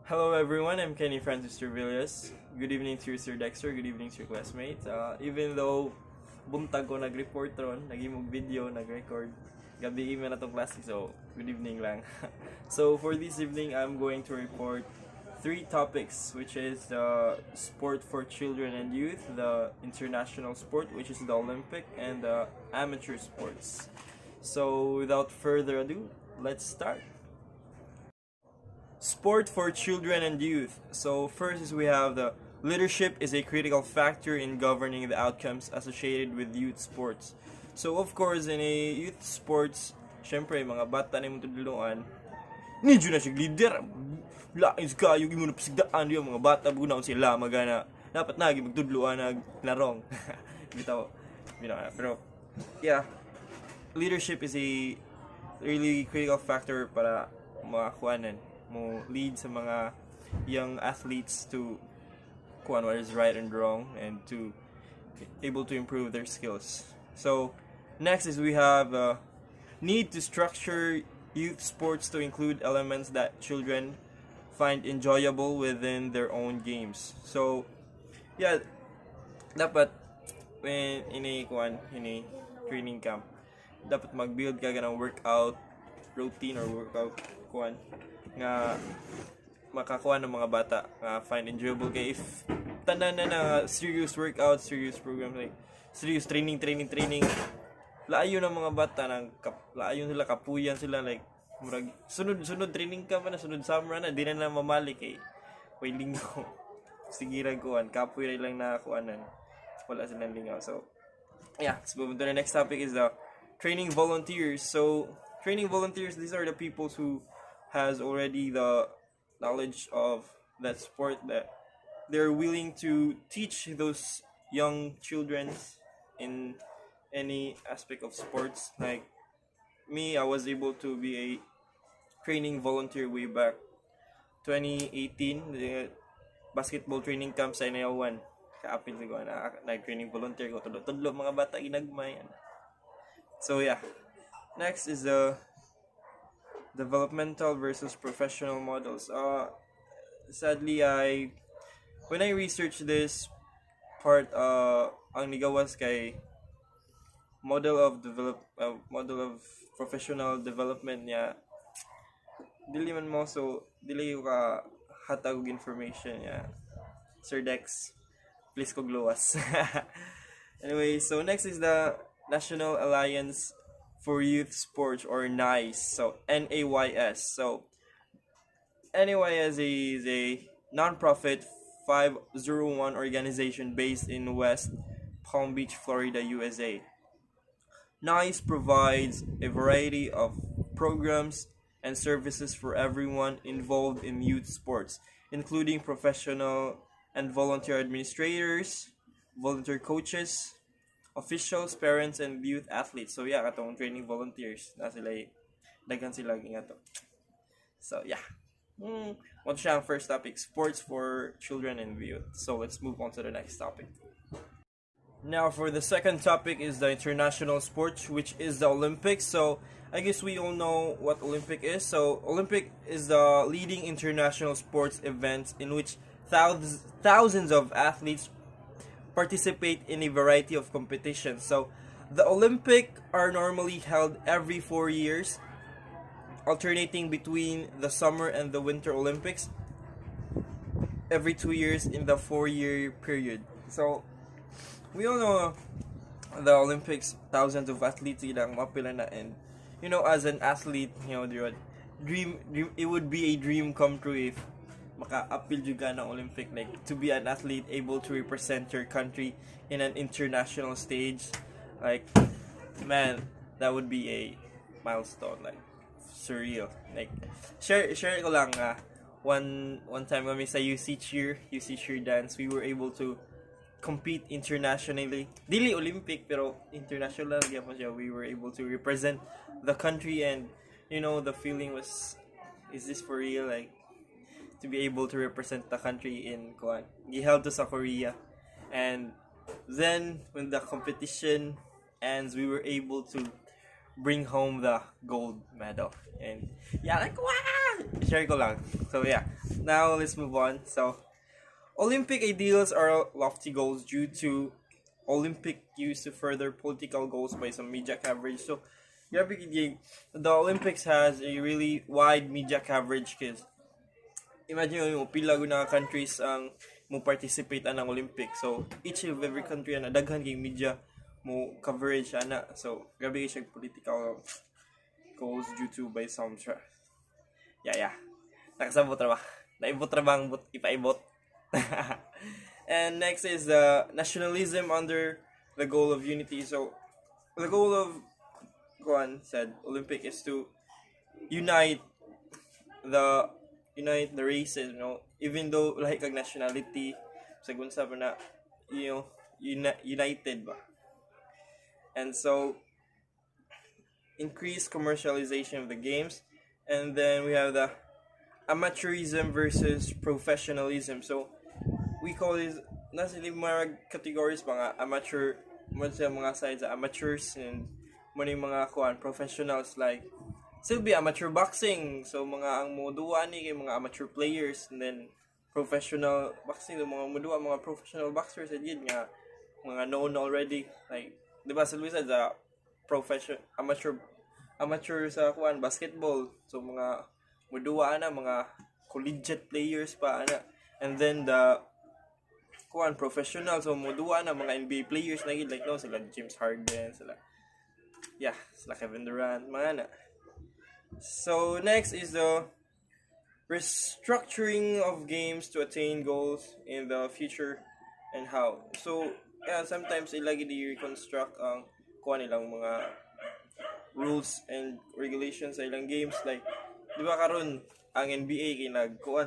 Hello everyone, I'm Kenny Francis Tervillas. Good evening to you, Sir Dexter. Good evening to your classmates. Even though buntag ko nag-report ron, nag-imog video, nag-record, gabi email na tong klase, so good evening lang. So for this evening, I'm going to report three topics, which is the sport for children and youth, the international sport, which is the Olympic, and the amateur sports. So without further ado, let's start. Sport for children and youth. So first is we have the leadership is a critical factor in governing the outcomes associated with youth sports. So of course in a youth sports, syempre mga bata na mong tudulungan, medyo na siya leader. Lain ka yung imo na pasigdaan yung mga bata bunaw sila magana. Dapat na magtudluan nag larong. Bitaw. Pero yeah, leadership is a really critical factor para makakuanan mo lead sa mga young athletes to kuan what is right and wrong and to able to improve their skills. So next is we have need to structure youth sports to include elements that children find enjoyable within their own games. So yeah, dapat when in a training camp, dapat mag-build ka ng workout routine or workout nga makakuha ng mga bata nga find enjoyable kay if tanan na serious workout, serious program like serious training laayo ng mga bata nang laayo nila kapuyan sila like murag sunod training ka pa na sunod summer na di na mamali kay way linggo sige ra kuan kapoy lang na kuanan wala silang lingaw. So yeah, let's move on to the next topic is the training volunteers. So training volunteers, these are the people who has already the knowledge of that sport that they're willing to teach those young children in any aspect of sports. Like me, I was able to be a training volunteer way back 2018, the basketball training camp sa NL1. Kaapil ko na training volunteer ko tudlo mga bata ginagmay. So yeah, next is the developmental versus professional models. Sadly, when I researched this part, ang nigawas kay model of professional development niya dili man mo so dili ko ka hatag og information niya. Sir Dex, please ko luwas. Anyway, so next is the National Alliance for Youth Sports or NICE. So NAYS. So NAYS is a non-profit 501 organization based in West Palm Beach, Florida, USA. NICE provides a variety of programs and services for everyone involved in youth sports, including professional and volunteer administrators, volunteer coaches, officials, parents, and youth athletes. So yeah, katong training volunteers na sila daghan sila nga to. So yeah. What's siya ang first topic? Sports for children and youth. So let's move on to the next topic. Now for the second topic is the international sports, which is the Olympics. So I guess we all know what Olympic is. So Olympic is the leading international sports event in which thousands of athletes participate in a variety of competitions. So the Olympic are normally held every 4 years, alternating between the summer and the winter Olympics every 2 years in the 4-year period. So we all know the Olympics, thousands of athletes ilang mapila na, and you know, as an athlete, you know, dream it would be a dream come true if maka-appeal juga ng Olympic, like to be an athlete able to represent your country in an international stage. Like man, that would be a milestone, like surreal. Like share ko lang one time kami sa UC cheer dance, we were able to compete internationally. Dili Olympic pero international gyapon siya. We were able to represent the country, and you know the feeling was, is this for real? Like to be able to represent the country in giheld to sa Korea. And then when the competition ends, we were able to bring home the gold medal. And yeah, like wow, Share ko lang. So yeah, now let's move on. So Olympic ideals are lofty goals due to Olympic use to further political goals by some media coverage. So grabe gid, the Olympics has a really wide media coverage because imagine mo pila gud na countries ang mo participate ng Olympic. So each of every country na daghan kay media mo coverage ana. So grabe siya political goals due to by some yeah. Nakasabot ra ba? Naibot ra bang ipaibot? And next is the nationalism under the goal of unity. So the goal of Guan said Olympic is to unite the races, even though like kag nationality sa gunsa ba na united ba. And so increased commercialization of the games, and then we have the amateurism versus professionalism. So we call this nasa mga categories mga amateur mo sa mga sides amateurs and mga professionals like still be amateur boxing. So mga ang moduwa ni kay mga amateur players, and then professional boxing mga moduwa mga professional boxers and yun nga mga known already like di ba sa Luisa sa amateur sa basketball. So mga moduwa na mga collegiate players pa ana, and then the professional so moduwa na mga NBA players na gid like sila James Harden sila Kevin Durant mga na. So next is the restructuring of games to attain goals in the future and how. So sometimes ilagi di reconstruct ang nilang mga rules and regulations sa ilang games like di ba karon ang NBA kay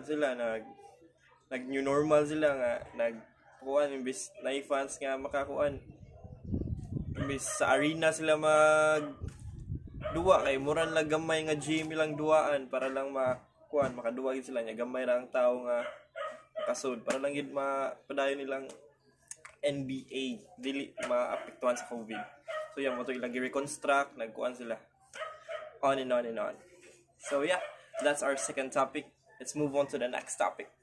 sila nag new normal sila nga imbis na fans nga makakuan imbis sa arena sila duwa kay muran lang gamay nga gym ilang duaan para lang makaduwa gid sila nya gamay ra ang tawo nga kasud para lang gid mapadayon nilang NBA dili maapektuhan sa COVID. So mo to ilang reconstruct nagkuan sila on and on and on. So yeah, that's our second topic. Let's move on to the next topic.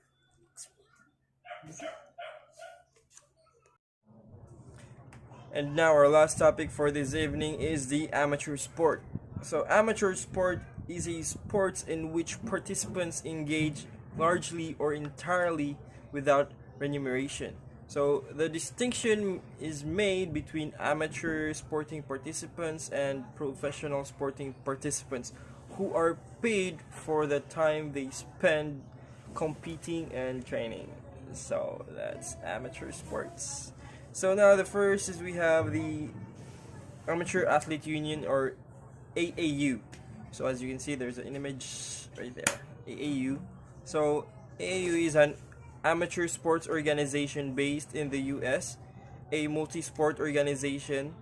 And now our last topic for this evening is the amateur sport. So amateur sport is a sport in which participants engage largely or entirely without remuneration. So the distinction is made between amateur sporting participants and professional sporting participants who are paid for the time they spend competing and training. So that's amateur sports. So now the first is we have the Amateur Athlete Union or AAU. So as you can see, there's an image right there, AAU. So AAU is an amateur sports organization based in the US, a multi-sport organization.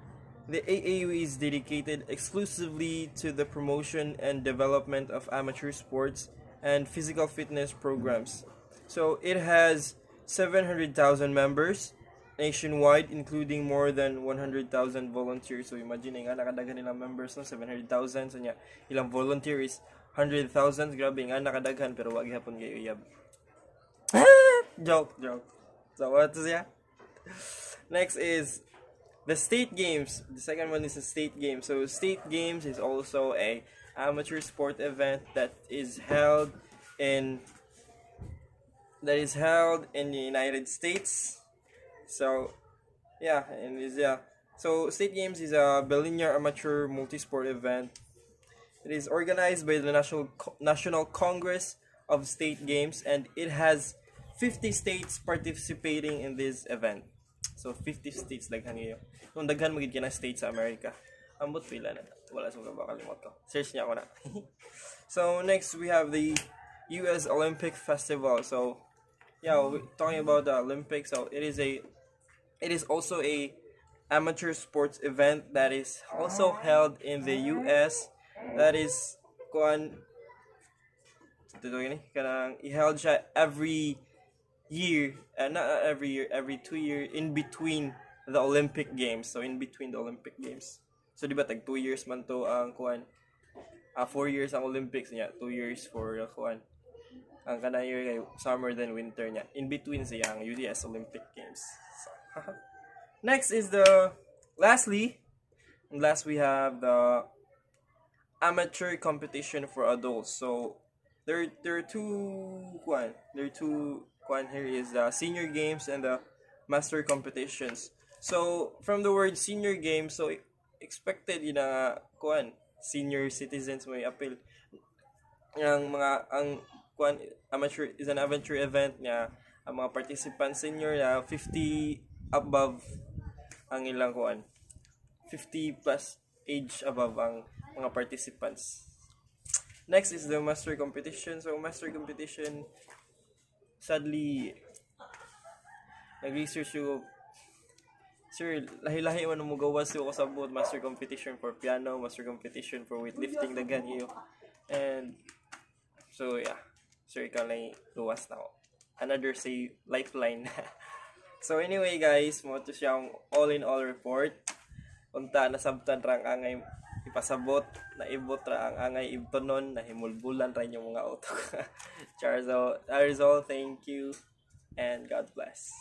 The AAU is dedicated exclusively to the promotion and development of amateur sports and physical fitness programs. So it has 700,000 members nationwide, including more than 100,000 volunteers. So imagine nga nakadaghan nilang members 700,000 so nya ilang volunteers 100,000. Grabe nga nakadaghan pero wag gyapon kay uyab. joke. So what is next is the state games. The second one is the state games. So state games is also a amateur sport event that is held in the United States. So so state games is a biennial amateur multi-sport event. It is organized by the National Congress of State Games, and it has 50 states participating in this event. So 50 states daghan ngayon. Kung daghan mo gid na states sa America. Ambot pila na. Wala sa ba kalimot ko. Search niya ako na. So next we have the US Olympic Festival. So talking about the Olympics. So it is also a amateur sports event that is also held in the US. That is held every year, not every year, every 2 years in between the Olympic Games. So in between the Olympic Games. So di ba tag 2 years man to ang 4 years ang Olympics niya, 2 years for kuan. Ang kana year kay summer then winter niya. In between siya ang UDS Olympic Games. So, next is last we have the amateur competition for adults. So there are two kwan here is the senior games and the master competitions. So from the word senior games, so expected yun na kwan senior citizens may appeal ang kwan amateur is an amateur event niya ang mga participants senior na 50 above ang ilang kwan 50 plus age above ang mga participants. Next is the master competition. So master competition, sadly nag-research ko, sir, lahi-lahi man mo gawas ko sa both master competition for piano, master competition for weightlifting, daghan iyo. And so yeah, sir, ikaw lang luwas na ako. Another say lifeline. So anyway guys, mo to siyang all-in-all report. Unta nasabtan ra ang angay ipasabot, naibot ra ang angay ibtonon, nahimulbulan ra yung mga auto. Charzo, that is all. Thank you and God bless.